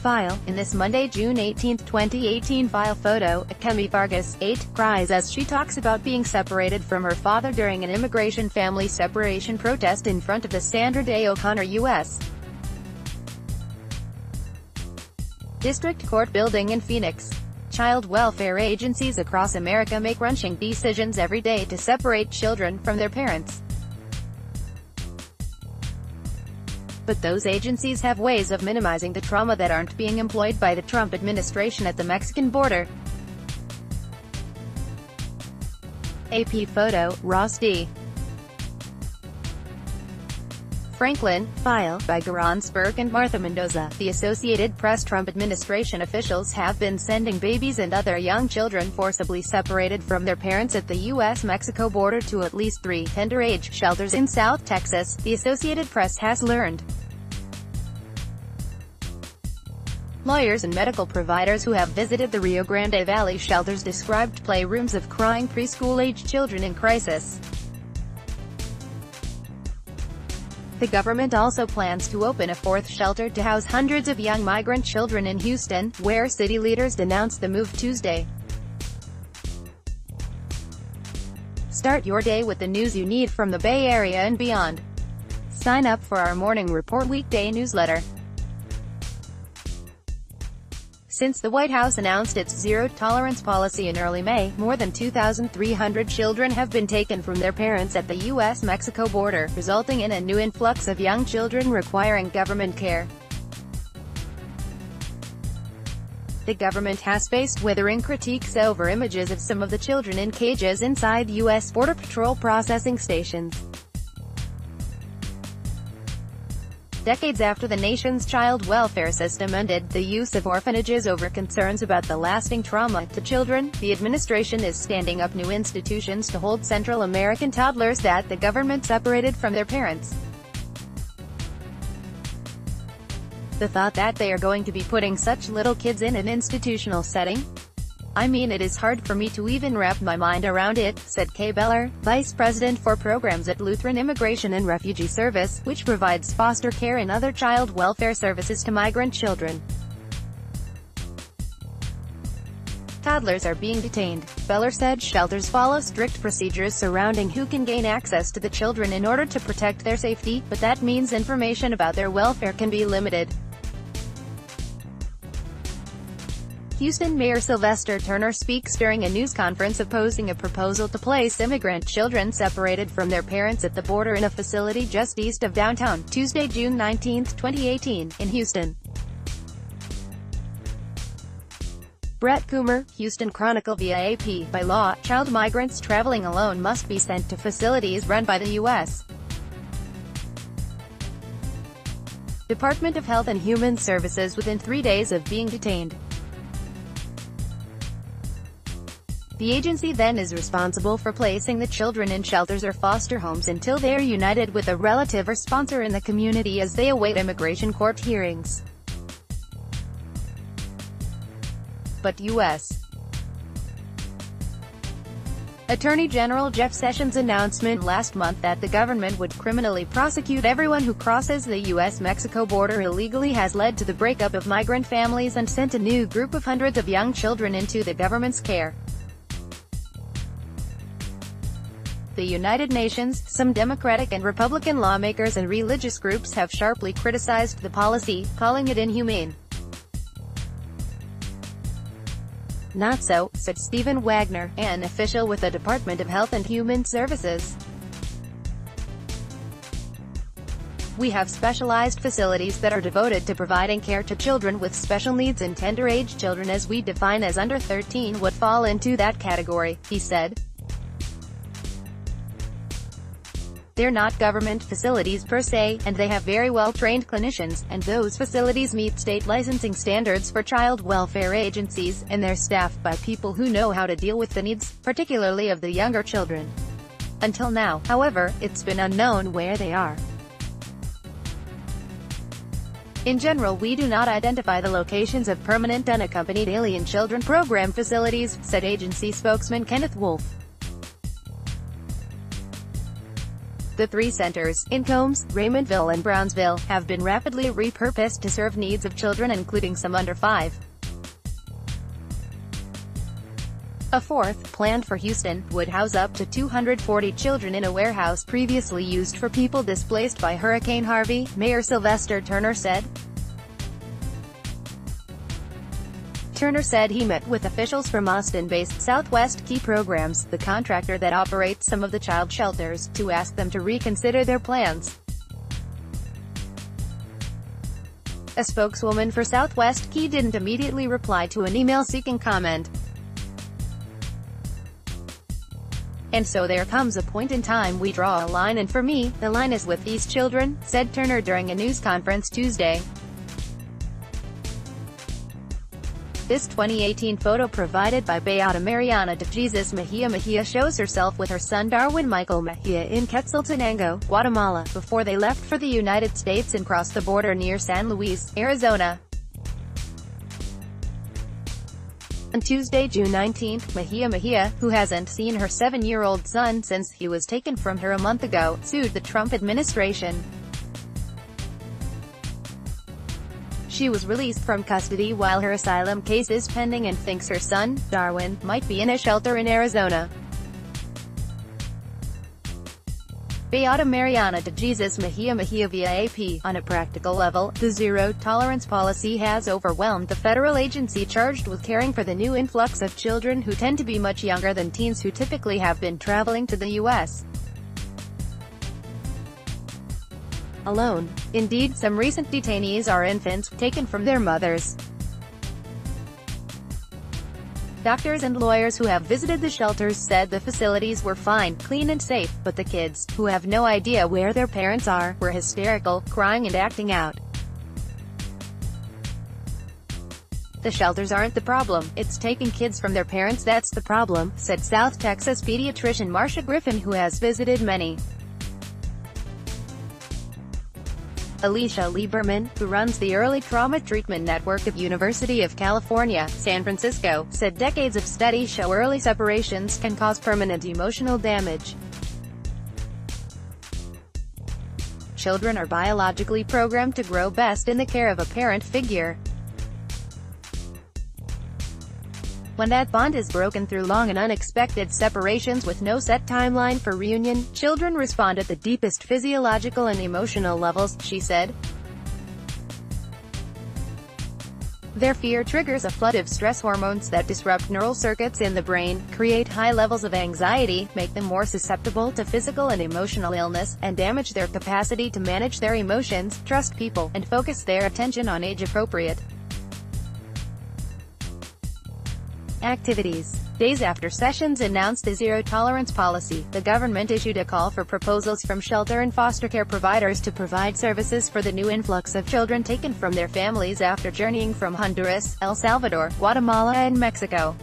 File. In this Monday, June 18, 2018 file photo, Kemi Vargas, 8, cries as she talks about being separated from her father during an immigration family separation protest in front of the Sandra Day O'Connor U.S. District Court building in Phoenix. Child welfare agencies across America make wrenching decisions every day to separate children from their parents. But those agencies have ways of minimizing the trauma that aren't being employed by the Trump administration at the Mexican border. AP photo, Ross D. Franklin. File, by Garon Spurk and Martha Mendoza. The Associated Press. Trump administration officials have been sending babies and other young children forcibly separated from their parents at the U.S.-Mexico border to at least 3 tender-age shelters in South Texas, the Associated Press has learned. Lawyers and medical providers who have visited the Rio Grande Valley shelters described playrooms of crying preschool-age children in crisis. The government also plans to open a 4th shelter to house hundreds of young migrant children in Houston, where city leaders denounced the move Tuesday. Start your day with the news you need from the Bay Area and beyond. Sign up for our Morning Report weekday newsletter. Since the White House announced its zero-tolerance policy in early May, more than 2,300 children have been taken from their parents at the U.S.-Mexico border, resulting in a new influx of young children requiring government care. The government has faced withering critiques over images of some of the children in cages inside U.S. Border Patrol processing stations. Decades after the nation's child welfare system ended the use of orphanages over concerns about the lasting trauma to children, the administration is standing up new institutions to hold Central American toddlers that the government separated from their parents. The thought that they are going to be putting such little kids in an institutional setting? I mean, it is hard for me to even wrap my mind around it, said Kay Beller, Vice President for Programs at Lutheran Immigration and Refugee Service, which provides foster care and other child welfare services to migrant children. Toddlers are being detained. Beller said shelters follow strict procedures surrounding who can gain access to the children in order to protect their safety, but that means information about their welfare can be limited. Houston Mayor Sylvester Turner speaks during a news conference opposing a proposal to place immigrant children separated from their parents at the border in a facility just east of downtown, Tuesday, June 19, 2018, in Houston. Brett Coomer, Houston Chronicle via AP. By law, child migrants traveling alone must be sent to facilities run by the U.S. Department of Health and Human Services within 3 days of being detained. The agency then is responsible for placing the children in shelters or foster homes until they are united with a relative or sponsor in the community as they await immigration court hearings. But U.S. Attorney General Jeff Sessions' announcement last month that the government would criminally prosecute everyone who crosses the U.S.-Mexico border illegally has led to the breakup of migrant families and sent a new group of hundreds of young children into the government's care. The United Nations, some Democratic and Republican lawmakers and religious groups have sharply criticized the policy, calling it inhumane. Not so, said Stephen Wagner, an official with the Department of Health and Human Services. We have specialized facilities that are devoted to providing care to children with special needs, and tender-age children as we define as under 13 would fall into that category, he said. They're not government facilities per se, and they have very well-trained clinicians, and those facilities meet state licensing standards for child welfare agencies, and they're staffed by people who know how to deal with the needs, particularly of the younger children. Until now, however, it's been unknown where they are. In general, we do not identify the locations of permanent unaccompanied alien children program facilities, said agency spokesman Kenneth Wolf. The 3 centers, in Combs, Raymondville and Brownsville, have been rapidly repurposed to serve needs of children including some under 5. A 4th, planned for Houston, would house up to 240 children in a warehouse previously used for people displaced by Hurricane Harvey, Mayor Sylvester Turner said. Turner said he met with officials from Austin-based Southwest Key Programs, the contractor that operates some of the child shelters, to ask them to reconsider their plans. A spokeswoman for Southwest Key didn't immediately reply to an email seeking comment. And so there comes a point in time we draw a line, and for me, the line is with these children, said Turner during a news conference Tuesday. This 2018 photo provided by Beata Mariana de Jesus Mejia Mejia shows herself with her son Darwin Michael Mejia in Quetzaltenango, Guatemala, before they left for the United States and crossed the border near San Luis, Arizona. On Tuesday, June 19, Mejia, who hasn't seen her 7-year-old son since he was taken from her a month ago, sued the Trump administration. She was released from custody while her asylum case is pending and thinks her son, Darwin, might be in a shelter in Arizona. Beata Mariana de Jesus Mejia Mejia via AP, on a practical level, the zero-tolerance policy has overwhelmed the federal agency charged with caring for the new influx of children who tend to be much younger than teens who typically have been traveling to the U.S. alone. Indeed, some recent detainees are infants, taken from their mothers. Doctors and lawyers who have visited the shelters said the facilities were fine, clean and safe, but the kids, who have no idea where their parents are, were hysterical, crying and acting out. The shelters aren't the problem, it's taking kids from their parents that's the problem, said South Texas pediatrician Marcia Griffin, who has visited many. Alicia Lieberman, who runs the Early Trauma Treatment Network at University of California, San Francisco, said decades of studies show early separations can cause permanent emotional damage. Children are biologically programmed to grow best in the care of a parent figure. When that bond is broken through long and unexpected separations with no set timeline for reunion, children respond at the deepest physiological and emotional levels, she said. Their fear triggers a flood of stress hormones that disrupt neural circuits in the brain, create high levels of anxiety, make them more susceptible to physical and emotional illness, and damage their capacity to manage their emotions, trust people, and focus their attention on age-appropriate activities. Days after Sessions announced a zero-tolerance policy, the government issued a call for proposals from shelter and foster care providers to provide services for the new influx of children taken from their families after journeying from Honduras, El Salvador, Guatemala and Mexico.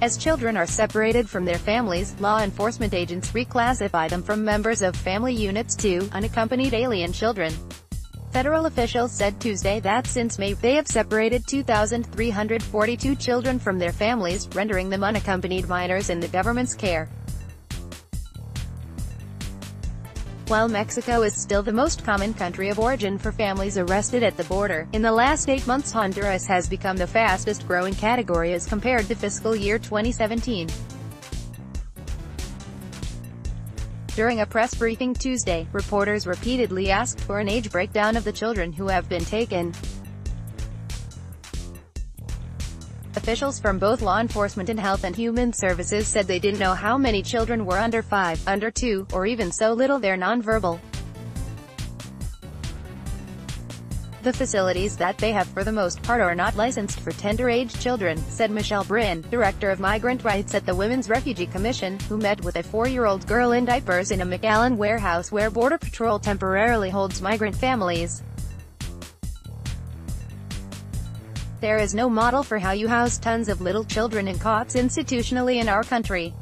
As children are separated from their families, law enforcement agents reclassify them from members of family units to unaccompanied alien children. Federal officials said Tuesday that since May, they have separated 2,342 children from their families, rendering them unaccompanied minors in the government's care. While Mexico is still the most common country of origin for families arrested at the border, in the last 8 months Honduras has become the fastest-growing category as compared to fiscal year 2017. During a press briefing Tuesday, reporters repeatedly asked for an age breakdown of the children who have been taken. Officials from both law enforcement and Health and Human Services said they didn't know how many children were under 5, under 2, or even so little they're nonverbal. The facilities that they have for the most part are not licensed for tender-age children, said Michelle Bryn, director of migrant rights at the Women's Refugee Commission, who met with a 4-year-old girl in diapers in a McAllen warehouse where Border Patrol temporarily holds migrant families. There is no model for how you house tons of little children in cots institutionally in our country.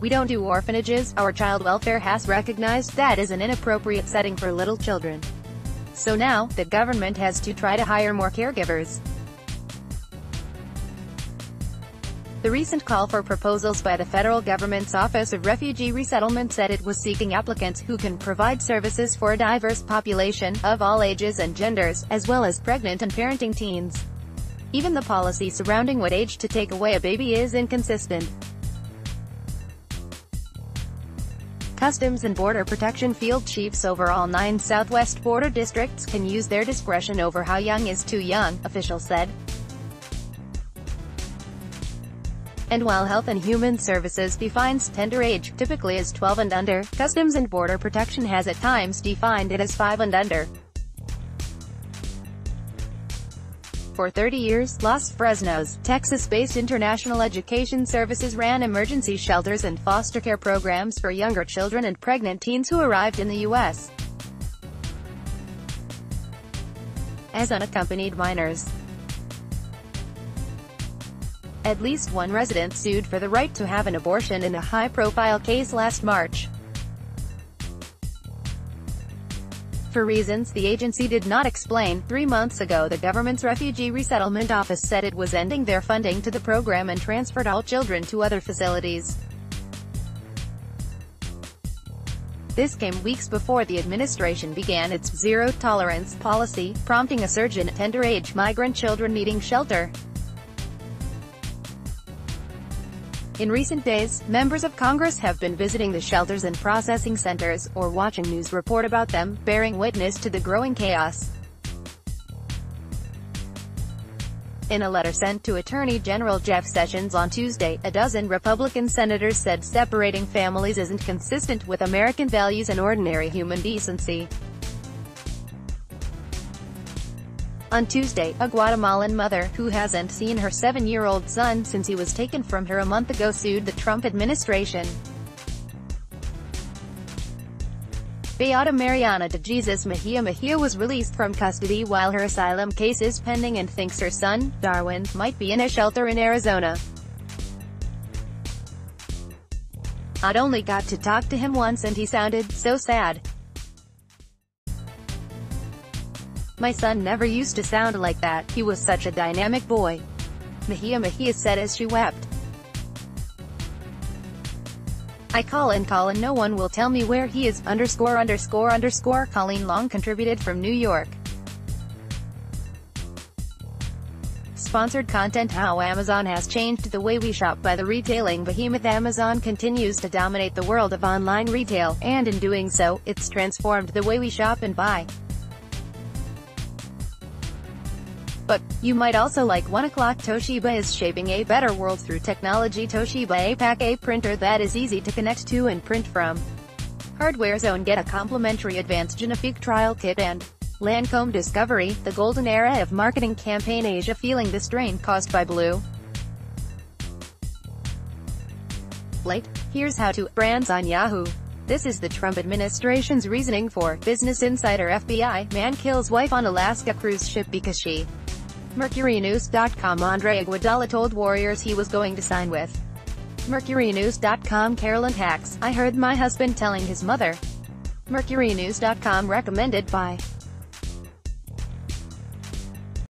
We don't do orphanages. Our child welfare has recognized that is an inappropriate setting for little children. So now, the government has to try to hire more caregivers. The recent call for proposals by the federal government's Office of Refugee Resettlement said it was seeking applicants who can provide services for a diverse population, of all ages and genders, as well as pregnant and parenting teens. Even the policy surrounding what age to take away a baby is inconsistent. Customs and Border Protection field chiefs over all 9 Southwest border districts can use their discretion over how young is too young, officials said. And while Health and Human Services defines tender age, typically as 12 and under, Customs and Border Protection has at times defined it as 5 and under. For 30 years, Los Fresnos, Texas-based International Education Services ran emergency shelters and foster care programs for younger children and pregnant teens who arrived in the U.S. as unaccompanied minors. At least one resident sued for the right to have an abortion in a high-profile case last March. For reasons the agency did not explain, 3 months ago the government's Refugee Resettlement Office said it was ending their funding to the program and transferred all children to other facilities. This came weeks before the administration began its zero-tolerance policy, prompting a surge in tender-age migrant children needing shelter. In recent days, members of Congress have been visiting the shelters and processing centers, or watching news report about them, bearing witness to the growing chaos. In a letter sent to Attorney General Jeff Sessions on Tuesday, a dozen Republican senators said separating families isn't consistent with American values and ordinary human decency. On Tuesday, a Guatemalan mother, who hasn't seen her 7-year-old son since he was taken from her a month ago, sued the Trump administration. Beata Mariana de Jesus Mejia was released from custody while her asylum case is pending and thinks her son, Darwin, might be in a shelter in Arizona. "I'd only got to talk to him once and he sounded so sad. My son never used to sound like that, he was such a dynamic boy," Mejia said as she wept. "I call and no one will tell me where he is, _____." Colleen Long contributed from New York. Sponsored content: How Amazon has changed the way we shop. By the retailing behemoth Amazon continues to dominate the world of online retail, and in doing so, it's transformed the way we shop and buy. But you might also like 1 o'clock. Toshiba is shaping a better world through technology. Toshiba APAC, a printer that is easy to connect to and print from. Hardware Zone. Get a complimentary Advanced Genifique trial kit and Lancome Discovery, the golden era of marketing campaign Asia. Feeling the strain caused by Blue Light? Here's how to. Brands on Yahoo. This is the Trump administration's reasoning for Business Insider. FBI, man kills wife on Alaska cruise ship because she. MercuryNews.com. Andre Iguodala told Warriors he was going to sign with. MercuryNews.com. Carolyn Hacks, I heard my husband telling his mother. MercuryNews.com. Recommended by